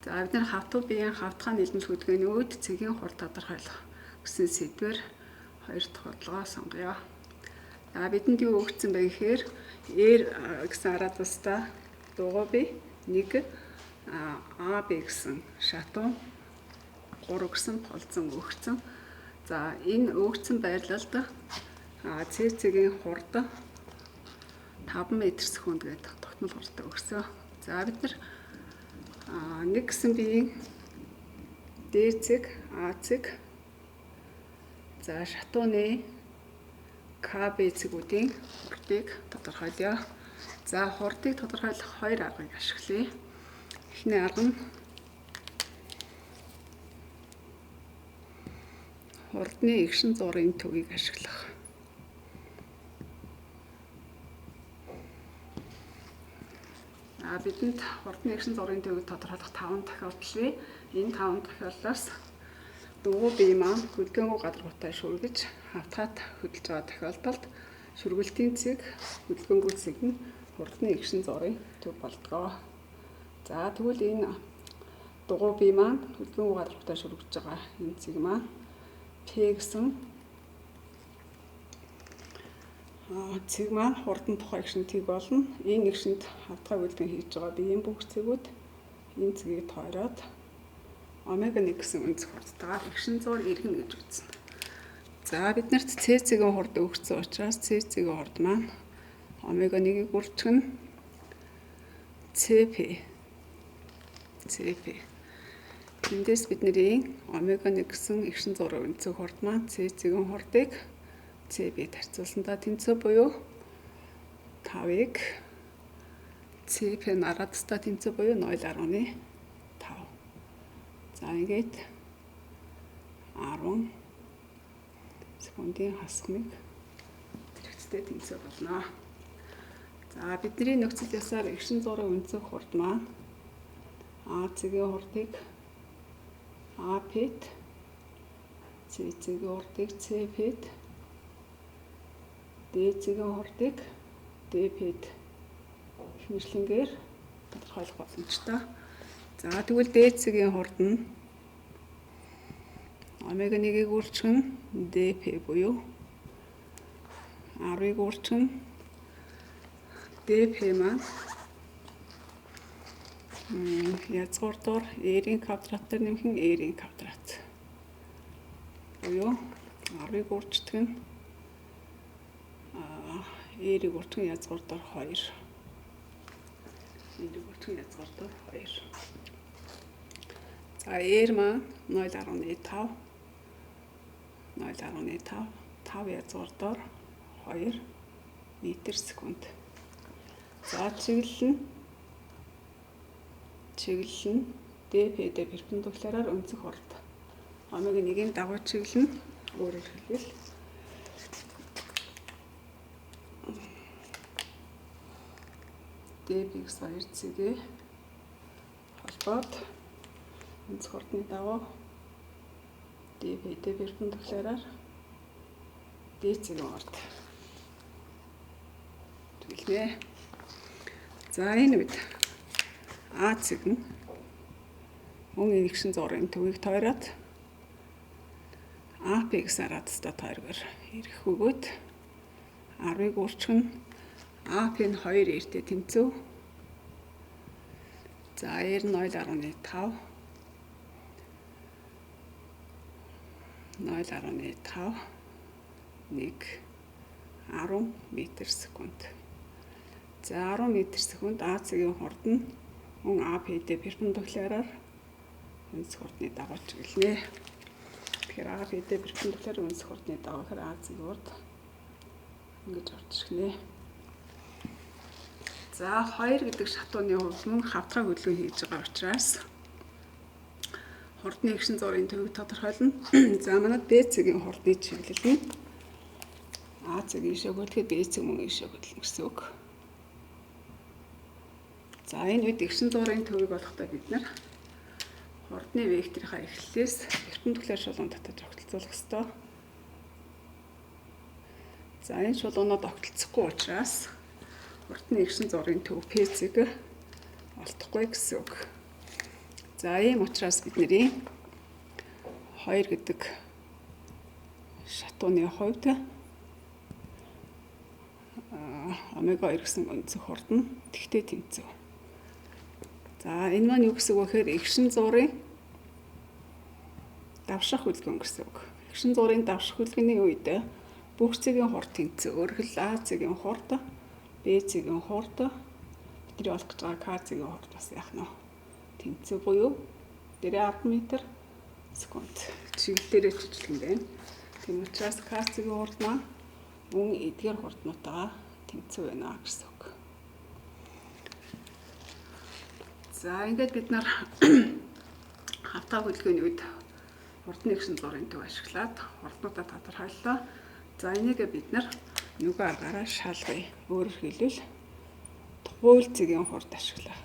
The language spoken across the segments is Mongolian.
За бид нар хавтуу биеийн хавтгай нийлэмж хөдөлгөөний үүд цэгийн хур тодорхойлох гэсэн сэдвээр 2 дахь бодлогоо сонгоё. За бидэнд юу өгсөн бэ гэхээр R гэсэн араа тусдаа дугуй бие 1 AB гэсэн шатун 3 гэсэн ползон өгсөн. За энэ өгсөн байрлалд цэгийн хурд 5 м/сек гэдэг тогтмол хурдтай өгсөн. За бид нар 1 гэсэн биеийн D цэг, A цэг, за шатууны KB цэгүүдийн хурдыг тодорхойлъё. За хурдыг тодорхойлох 2 аргыг ашиглая. Эхний арга нь хурдны эгшин зургийн төвийг ашиглах. Бидэнд хурдны эгшин зургийн төвийг тодорхойлох 5 тохиолдол бий. Энэ 5 тохиолдлоос дугуй бие маань хөдөлгөөнгүй гадаргуутай шүргэж хавтгаад хөдөлж байгаа тохиолдолд шүргэлтийн цэг, хөдөлгөөнгүй цэг нь хурдны эгшин зургийн төв болдгоо. За тэгвэл энэ дугуй бие маань хөдөлгөөнгүй гадаргуутай шүргэж байгаа энэ цэг маань P гэсэн цэг маань хурдан тухай эгшин тэг болно. Энэ эгшинд хавтгай хөдөлгөөн хийж байгаа биеийн бүх цэгүүд энэ цэгийг тойроод омега 1 гэсэн өнцөг хурдтайгаар эгшин зур иргэнэ гэж үзнэ. За биднэрт C цэгийн хурд өгсөн учраас C цэгийн хурд маань омега 1-ийг үржигнэ CP. Эндээс бидний омега 1 гэсэн эгшин зур өнцөг хурд маань C цэгийн хурдыг CB харьцуулсандаа тэнцүү буюу 5-ыг CP нараад тастаа тэнцүү буюу 0.5. За ингээд 10 секундын хасахныг зэрэгцтэй тэнцүү болно. За бидний нөхцөл ёсоор эгшин зургийн өнцөг хурд маань А цэгийн хурдыг AP-д, C цэгийн хурдыг CP-д, D цэгийн хурдыг DP-д хэмжлэнгээр тодорхойлох боломжтой. За тэгвэл D цэгийн хурд нь омега 1-ийг үржигнэ DP буюу 10-ыг үржигнэ DP маань язгуурдуур R-ийн квадрат дээр нэмэх нь R-ийн квадрат буюу 10-ыг үржигдэх нь R-ийг үржигдэх нь язгуурдуур 2. R-ийг үржигдэх нь язгуурдуур 2. За R маань 0.5 5 язгуурдуур 2 м/сек. За чиглэл нь DP-д перпендикуляраар өнцөг хурд. Омега 1-ийн дагуу чиглэл нь өөрөөр хэлбэл DP гэсэн 2 цэгээ холбоод өнцөг хурдны дагуу DP-д перпендикуляраар D цэгийн хурд. Тэгэлнэ. За энэ үед А цэг нь мөн эгшин зургийн төвийг тойроод AP гэсэн араа тусдаа тойргоор ирэх бөгөөд 10-ыг үржигнэ AP нь 2 R-тэй тэнцүү. За R 0.5 1 10 м/сек. За 10 м/сек А цэгийн хурд нь мөн AP-д перпендикуляраар өнцөг хурдны дагуу чиглэнэ. Тэгэхээр AP-д перпендикуляр өнцөг хурдны дагуу хэрэг А цэгийн хурд ингэж орж ирнэ. За 2 гэдэг шатууны хувьд мөн хавтгай хөдөлгөөн хийж байгаа учраас хурдны эгшин зургийн төвийг тодорхойлно. За манай D цэгийн хурдны чиглэл нь А цэг ийшээ хөдлөхөд B цэг мөн ийшээ хөдлөнө гэсэн үг. За энэ үед эгшин зургийн төвийг олохдоо бид нар хурдны векторынхаа эхлэлээс перпендикуляр шулуун татаж огтлцуулах ёстой. За энэ шулуунууд огтлцохгүй учраас хурдны эгшин зургийн төв P цэг олдохгүй гэсэн үг. За ийм учраас бидний 2 гэдэг шатууны хувьд омега 2 гэсэн өнцөг хурдан тэгтээ тэнцүү. За энэ маань юу гэсэн үг вэ гэхээр эгшин зуурын давших хүлгэн гэсэн үг. Эгшин зуурын давших хүлгэний үед бүх цэгийн хурд тэнцүү. Өөрөөр хэл А цэгийн хурд, Б цэгийн хурд, бидний олох гэж байгаа К цэгийн хурд бас яах нь тэнцүү буюу дээрээ 10 м/с. Чиглэлээрээ чиглэх юм байна. Тийм учраас К цэгийн хурд маань мөн эдгээр хурднуудаа тэнцүү байна гэсэн үг. За ингээд бид нар хавтаа хүлгээний үед хурдны эгшин зуурын төв ашиглаад хурднуудаа тодорхойллоо. За энийг бид нар нөгөө аргаараа шалгая. Өөрөөр хэлбэл тухуйл цэгийн хурд ашиглаа.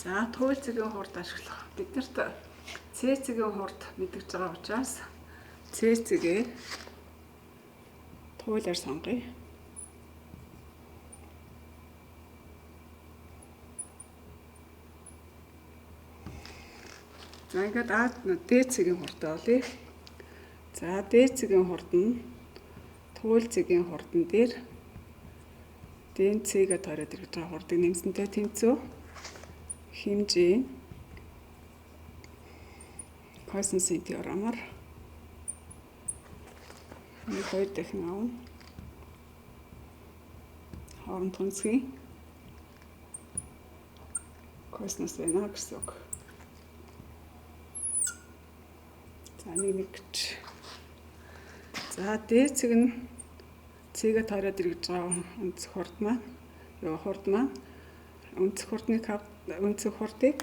За тухуйл цэгийн хурд ашиглах. Биднэрт С цэгийн хурд мэдэж байгаа учраас С цэгээ тухуйлаар сонгоё. За ингээд Д цэгийн хурдаа олъё. За Д цэгийн хурд нь тухуйл цэгийн хурдан дээр Д цэгээ тойроод ирж байгаа хурдыг нэмсэнтэй тэнцүү. Хэмжээ косинусийн теоремоор 2 дахин авна. Хооронд хүнсгийн косинус байна гэсэн үг. За нэг гэж. За Д цэг нь цэгээ тойроод ирж байгаа өнцөг хурд маань өнцөг хурдыг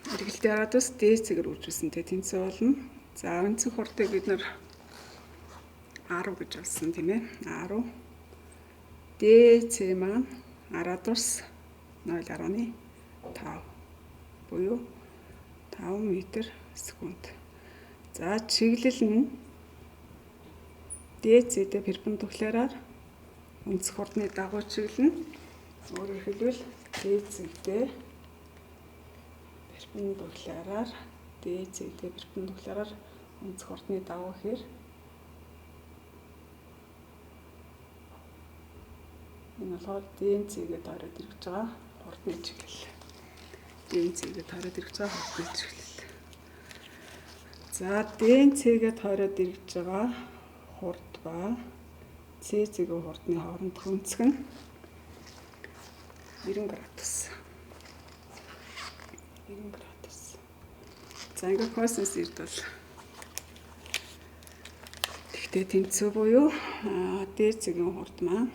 эргэлдээ хараад бас Д цэгээр үүсвэсэнтэй тэнцүү болно. За өнцөг хурдыг бид нар 10 гэж авсан тийм ээ. 10. Д Ц маань 10-аад ус 0.5 буюу 5 м/с. За чиглэл нь ДЦ-тэй перпендикуляраар өнцөг хурдны дагуу чиглэнэ. Өөрөөр хэлбэл ДЦ-тэй перпендикуляраар өнцөг хурдны дагуу хэр энэ болохоор ДЦ-гээ тойроод ирж байгаа хурдны чиглэл. ДЦ-гээ тойроод ирж байгаа хурдны чиглэл. За ДЦ-гээ тойроод ирж байгаа хурд ба ЦЦ-гийн хурдны хоорондох өнцөг нь 90 градус. 90 градус. За ингээд косинус ирдэл тэгтээ тэнцүү буюу ДЦ-гийн хурд маань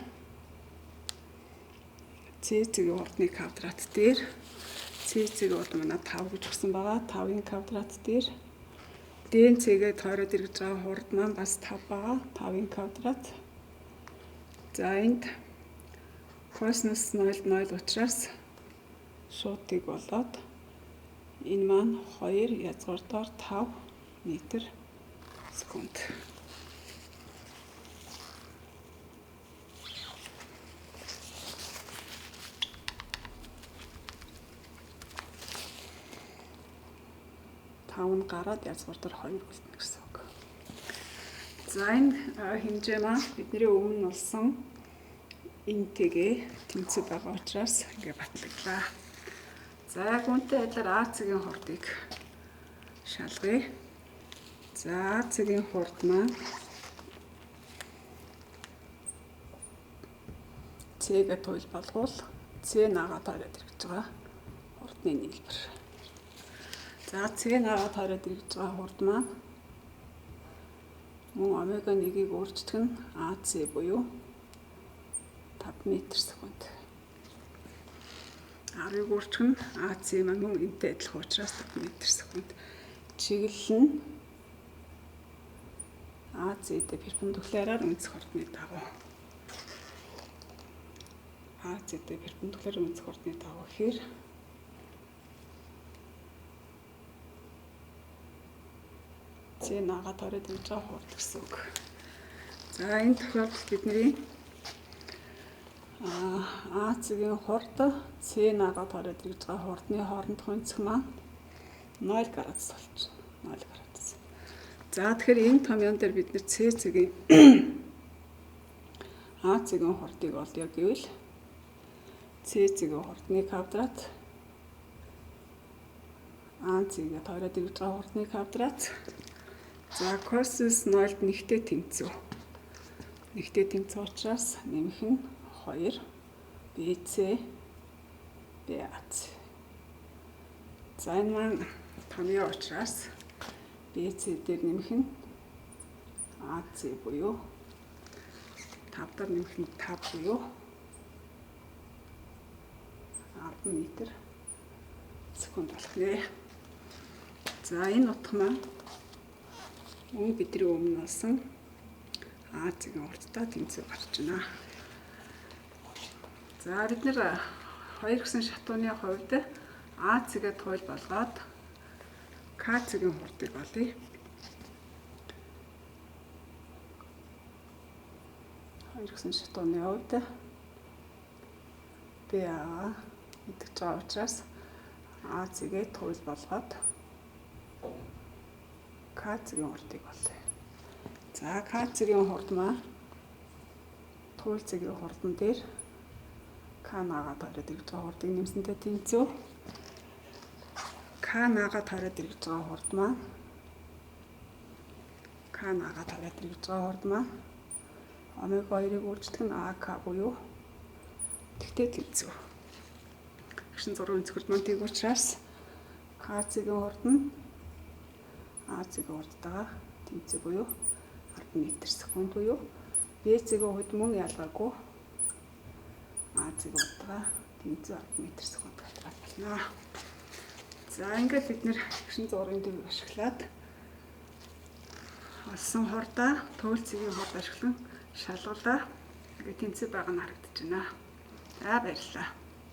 ЦЦ-гийн хурдны квадрат дээр ЦЦ-гийн хурд манай 5 гэж өгсөн байгаа. 5-ын квадрат дээр ДЦ-гээ тойроод ирж байгаа хурд маань бас 5 байгаа. 5-ын квадрат. За энд косинус 0 учраас шуудыг болоод энэ маань 2 язгуурдаар 5 м/с. Таван гараад язгуурдаар 2 үлдэнэ гэсэн үг. За энэ хэмжээ маань бидний өмнө олсон энтэйгээ тэнцүү байгаа учраас ингээ батлаглаа. За яг үүнтэй адилаар А цэгийн хурдыг шалгая. За А цэгийн хурд маань Ц'гээ туйл болгоул Ц нагаа тойроод ирж байгаа хурдны нийлбэр. За Ц нагаа тойроод ирж байгаа хурд маань мөн омега 1-ийг өөрчлөх нь АЦ буюу 5 м/с. 10-ыг өөрчлөх нь АЦ маань мөн энтэй адилхан учраас 5 м/с. Чиглэл нь АЦ-тэй перпендикуляраар өнцөг хурдны дагуу АЗ-д перпендикуляр өнцөг хурдны даваа гэхээр C-аагаа тойроод ирж байгаа хурд гэсэн үг. За энэ тохиолдолд бидний АЗ-ийн хурд C-аагаа тойроод ирж байгаа хурдны хоорондох өнцөг маань 0 градус болчихно. 0 градус. За тэгэхээр энэ томьёон дээр бид нэр C-ийн АЗ-ийн хурдыг олъё гэвэл C-ийн хурдны квадрат АЗ-ийг тойроод ирж байгаа хурдны квадрат. За косинус 0-д нэгтэй тэнцүү. Нэгтэй тэнцүү учраас нэмэх нь 2 BC BAC. За энэ маань томьёо учраас BC дээр нэмэх нь AC буюу 5 дээр нэмэх нь 5 буюу 10 м/с болох нэ. За энэ утга маань мөн бидний өмнө болсон АЗ-ийн хурдтай тэнцүү гарч байна. За бид нэр 2 гэсэн шатууны хувьд АЗ-гээ туйл болгоод КЦ-ийн хурдыг олъё. 2 гэсэн шатууны хувьд БА мэдж байгаа учраас АЗ-гээ туйл болгоод КЦ-ийн хурдыг олъё. За КЦ-ийн хурд маань туйлцгийн хурдан дээр К-аагаа тойроод ирж байгаа хурдыг нэмсэнтэй тэнцүү. К-аагаа тойроод ирж байгаа хурд маань К-аагаа тойроод ирж байгаа хурд маань омега 2-ыг үйлчлэх нь АК буюу тэгтэй тэнцүү. Агшин зургийн өнцгөрд маань тэг учраас КЦ-ийн хурд нь АЗ-ийн хурдтайгаа тэнцүү буюу 10 м/с буюу БЦ-ийн хувьд мөн ялгаагүй АЗ-ийн хурдтайгаа тэнцүү 10 м/с квадрат болно. За ингээд бид нэр агшин зургийн төвийг ашиглаад олсон хурдаа туйлцгийн хурд ашиглан шалгуулаа. Ингээд тэнцүү байгаа нь харагдаж байна. За баярлалаа.